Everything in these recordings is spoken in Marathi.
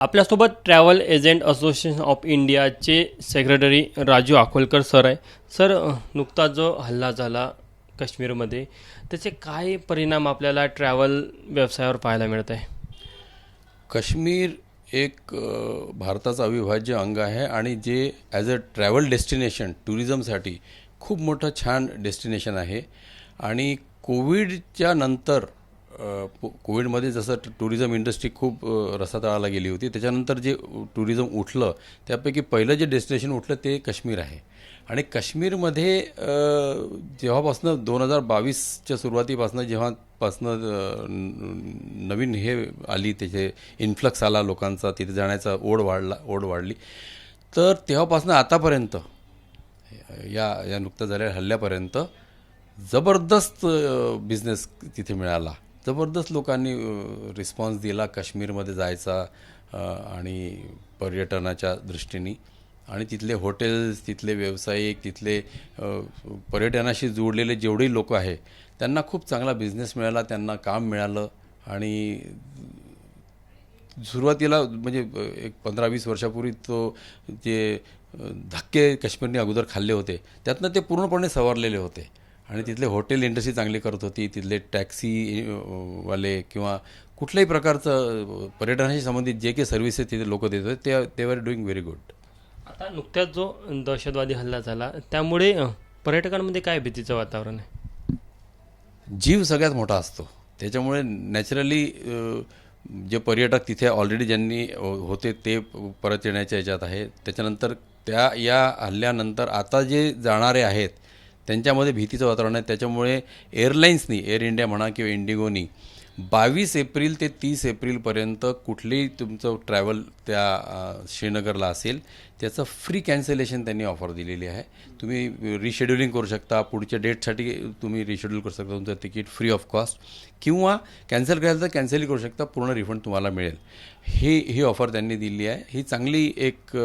आपल्यासोबत ट्रॅव्हल एजंट असोसिएशन ऑफ इंडियाचे सेक्रेटरी राजू अकोलकर सर आहे. सर, नुकताच जो हल्ला झाला काश्मीरमध्ये, त्याचे काय परिणाम आपल्याला ट्रॅव्हल व्यवसायावर पाहायला मिळत आहे? काश्मीर एक भारताचा अविभाज्य अंग आहे आणि जे ॲज अ ट्रॅव्हल डेस्टिनेशन टुरिझमसाठी खूप मोठं छान डेस्टिनेशन आहे. आणि कोविडच्या नंतर कोविडमध्ये जसं टुरिझम इंडस्ट्री खूप रसातळाला गेली होती, त्याच्यानंतर जे टुरिझम उठलं त्यापैकी पहिलं जे डेस्टिनेशन उठलं ते काश्मीर आहे. आणि काश्मीरमध्ये जेव्हापासनं 2022च्या सुरुवातीपासनं जेव्हापासनं नवीन हे आली, त्याचे इन्फ्लक्स आला लोकांचा, तिथे जाण्याचा ओढ वाढली, तर तेव्हापासनं आतापर्यंत या नुकत्या झालेल्या हल्ल्यापर्यंत जबरदस्त बिझनेस तिथे मिळाला. जबरदस्त लोकांनी रिस्पॉन्स दिला काश्मीरमध्ये जायचा आणि पर्यटनाच्या दृष्टीने. आणि तिथले हॉटेल्स, तिथले व्यावसायिक, तिथले पर्यटनाशी जोडलेले जेवढेही लोक आहे त्यांना खूप चांगला बिझनेस मिळाला, त्यांना काम मिळालं. आणि सुरुवातीला म्हणजे एक 15-20 वर्षापूर्वी जे धक्के काश्मीरने अगोदर खाल्ले होते त्यातनं ते पूर्णपणे सवरलेले होते. आणि तिथले हॉटेल इंडस्ट्री चांगली करत होती, तिथले टॅक्सी वाले किंवा कुठल्याही प्रकारचं पर्यटनाशी संबंधित जे काही सर्व्हिसेस तिथे लोक देत होते ते वर डुईंग व्हेरी गुड. आता नुकत्याच जो दहशतवादी हल्ला झाला त्यामुळे पर्यटकांमध्ये काय भीतीचं वातावरण आहे? जीव सगळ्यात मोठा असतो, त्याच्यामुळे नॅचरली जे पर्यटक तिथे ऑलरेडी ज्यांनी होते ते परत येण्याच्या याच्यात आहे. त्याच्यानंतर या हल्ल्यानंतर आता जे जाणारे आहेत त्यांच्यामध्ये भीतीचं वातावरण आहे. त्याच्यामुळे एअरलाईन्सनी, एअर इंडिया म्हणा किंवा इंडिगोनी 22 एप्रिल ते 30 एप्रिलपर्यंत कुठलीही तुमचं ट्रॅव्हल त्या श्रीनगरला असेल त्याचं फ्री कॅन्सलेशन त्यांनी ऑफर दिलेली आहे. तुम्ही रिशेड्युलिंग करू शकता, पुढच्या डेटसाठी तुम्ही रिशेड्यूल करू शकता, तुमचं तिकीट फ्री ऑफ कॉस्ट, किंवा कॅन्सल करायचं तर कॅन्सलही करू शकता, पूर्ण रिफंड तुम्हाला मिळेल. ही ऑफर त्यांनी दिली आहे. ही चांगली एक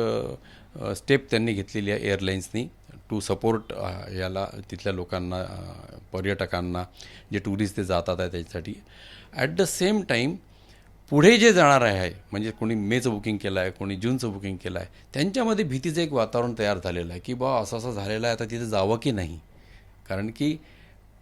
स्टेप त्यांनी घेतलेली आहे एअरलाईन्सनी टू सपोर्ट याला तिथल्या लोकांना, पर्यटकांना, जे टुरिस्ट ते जातात आहे त्याच्यासाठी. ॲट द सेम टाईम पुढे जे जाणार आहे, म्हणजे कोणी मेचं बुकिंग केलं आहे, कोणी जूनचं बुकिंग केलं आहे, त्यांच्यामध्ये भीतीचं एक वातावरण तयार झालेलं आहे की बा असं झालेलं आहे, आता तिथे जावं की नाही. कारण की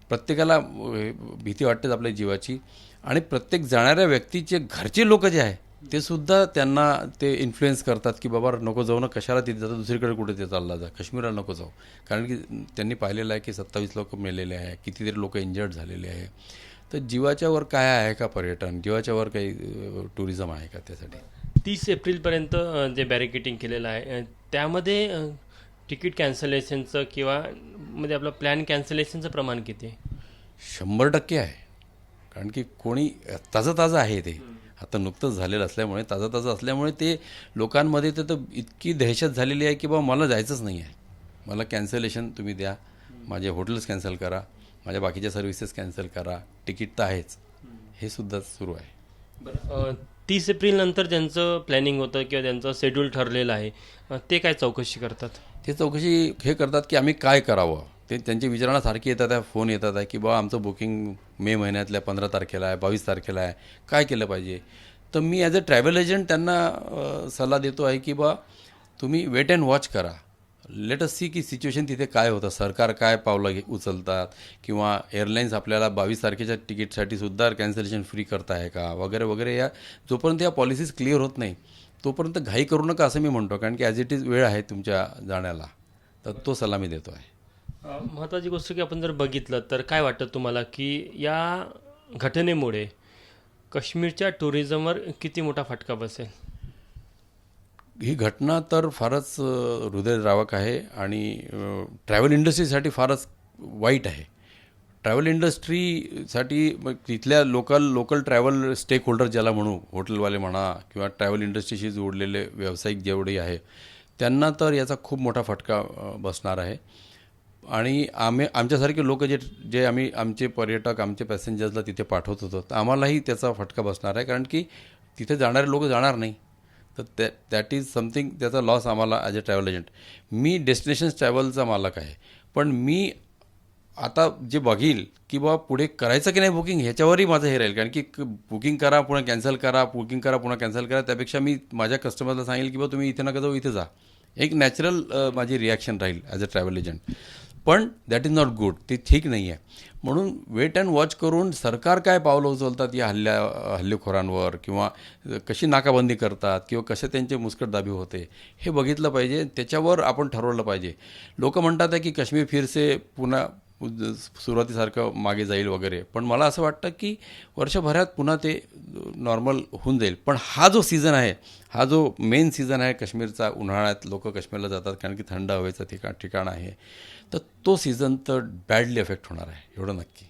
प्रत्येकाला भीती वाटतेच आपल्या जीवाची. आणि प्रत्येक जाणाऱ्या व्यक्तीचे घरचे लोक जे आहे ते सुद्धा त्यांना ते इन्फ्लुएन्स करतात की बाबा नको जाऊ ना, कशाला तिथे जातं, दुसरीकडे कुठे ते चालला जा, काश्मीरला नको जाऊ. कारण की त्यांनी पाहिलेलं आहे की 27 लोक मेलेले आहे, कितीतरी लोक इंजर्ड झालेले आहे. तर जीवाच्यावर काय आहे का पर्यटन, जीवाच्यावर काही टुरिझम आहे का? त्यासाठी 30 एप्रिलपर्यंत जे बॅरिकेटिंग केलेलं आहे त्यामध्ये तिकीट कॅन्सलेशनचं किंवा मध्ये आपलं प्लॅन कॅन्सलेशनचं प्रमाण किती आहे? 100% आहे. कारण की कोणी ताजं आहे ते आता नुकतंच झालेलं असल्यामुळे, ताजं असल्यामुळे ते लोकांमध्ये तर इतकी दहशत झालेली आहे की बाबा मला जायचंच नाही आहे, मला कॅन्सलेशन तुम्ही द्या, माझे हॉटेल्स कॅन्सल करा, माझ्या बाकीच्या सर्व्हिसेस कॅन्सल करा, तिकीट तर आहेच. हे सुद्धा सुरू आहे. बरं, 30 एप्रिलनंतर ज्यांचं प्लॅनिंग होतं किंवा त्यांचं शेड्यूल ठरलेलं आहे ते काय चौकशी करतात? ते चौकशी हे करतात की आम्ही काय करावं. ते त्यांची विचारणा सारखी येतात आहे, फोन येतात आहे की बाबा आमचं बुकिंग मे महिन्यातल्या 15 तारखेला आहे, 22 तारखेला आहे, काय केलं पाहिजे. तर मी ॲज अ ट्रॅव्हल एजंट त्यांना सल्ला देतो आहे की बा तुम्ही वेट अँड वॉच करा, लेट अस सी की सिच्युएशन तिथे काय होतं, सरकार काय पावलं उचलतात, किंवा एअरलाईन्स आपल्याला 22 तारखेच्या तिकीटसाठी सुद्धा कॅन्सलेशन फ्री करता आहे का, वगैरे वगैरे. जोपर्यंत या पॉलिसीज क्लिअर होत नाही तोपर्यंत घाई करू नका असं मी म्हणतो. कारण की ॲज इट इज वेळ आहे तुमच्या जाण्याला, तर तो सल्ला मी देतो आहे. महत्त्वाची गोष्ट की आपण जर बघितलं तर काय वाटतं तुम्हाला की या घटनेमुळे काश्मीरच्या टुरिझमवर किती मोठा फटका बसेल? ही घटना तर फारच हृदयद्रावक आहे आणि ट्रॅव्हल इंडस्ट्रीसाठी फारच वाईट आहे. ट्रॅव्हल इंडस्ट्रीसाठी तिथल्या लोकल ट्रॅव्हल स्टेक होल्डर ज्याला म्हणू, हॉटेलवाले म्हणा किंवा ट्रॅव्हल इंडस्ट्रीशी जोडलेले व्यावसायिक जेवढे आहे त्यांना तर याचा खूप मोठा फटका बसणार आहे. आणि आमच्यासारखे लोक जे आम्ही आमचे पर्यटक, आमचे पॅसेंजर्सला तिथे पाठवत होतो, तर आम्हालाही त्याचा फटका बसणार आहे. कारण की तिथे जाणारे लोक जाणार नाही, तर दॅट इज समथिंग, त्याचा लॉस आम्हाला ॲज अ ट्रॅव्हल एजंट. मी डेस्टिनेशन्स ट्रॅव्हलचा मालक आहे, पण मी आता जे बघील की बाबा पुढे करायचं की नाही बुकिंग ह्याच्यावरही माझं हे राहील, कारण की बुकिंग करा पुन्हा कॅन्सल करा, बुकिंग करा पुन्हा कॅन्सल करा, त्यापेक्षा मी माझ्या कस्टमरला सांगेल की बाबा तुम्ही इथे नका जाऊ, इथे जा. एक नॅचरल माझी रिॲक्शन राहील ॲज अ ट्रॅव्हल एजंट. पण दॅट इज नॉट गुड, ते ठीक नाही आहे. म्हणून वेट अँड वॉच करून सरकार काय पावलं उचलतात या हल्लेखोरांवर, किंवा कशी नाकाबंदी करतात, किंवा कसे त्यांचे मुस्कटदाबी होते, हे बघितलं पाहिजे. त्याच्यावर आपण ठरवलं पाहिजे. लोक म्हणतात आहे की काश्मीर फिरसे पुन्हा सुरुवातीसारखं मागे जाईल वगैरे, पण मला असं वाटतं की वर्षभरात पुन्हा ते नॉर्मल होऊन जाईल. पण हा जो सीझन आहे, हा जो मेन सीझन आहे काश्मीरचा, उन्हाळ्यात लोक काश्मीरला जातात कारण की थंड हवेचं ठिकाण आहे, तर तो सीझन तर बॅडली इफेक्ट होणार आहे, एवढं नक्की.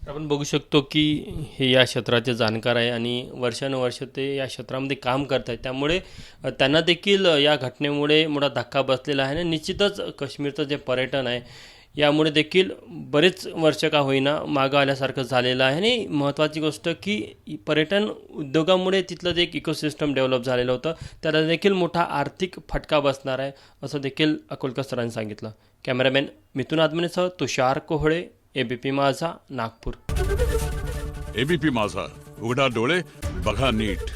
आपण बघू शकतो की हे या क्षेत्राचे जाणकार आहे आणि वर्षानुवर्ष ते या क्षेत्रामध्ये काम करत आहेत. त्यामुळे त्यांना देखील या घटनेमुळे मोठा धक्का बसलेला आहे आणि निश्चितच काश्मीरचं जे पर्यटन आहे यामुळे देखील बरेच वर्ष का होईना मागं आल्यासारखं झालेलं आहे. आणि महत्त्वाची गोष्ट की पर्यटन उद्योगामुळे तिथलं जे एक इकोसिस्टम डेव्हलप झालेलं होतं त्याला देखील मोठा आर्थिक फटका बसणार आहे, असं देखील अकोलकर सरांनी सांगितलं. कॅमेरामॅन मिथुन आदमनेसह तुषार कोहळे, ABP माझा, नागपूर. ABP माझा, उघडा डोळे बघा नीट.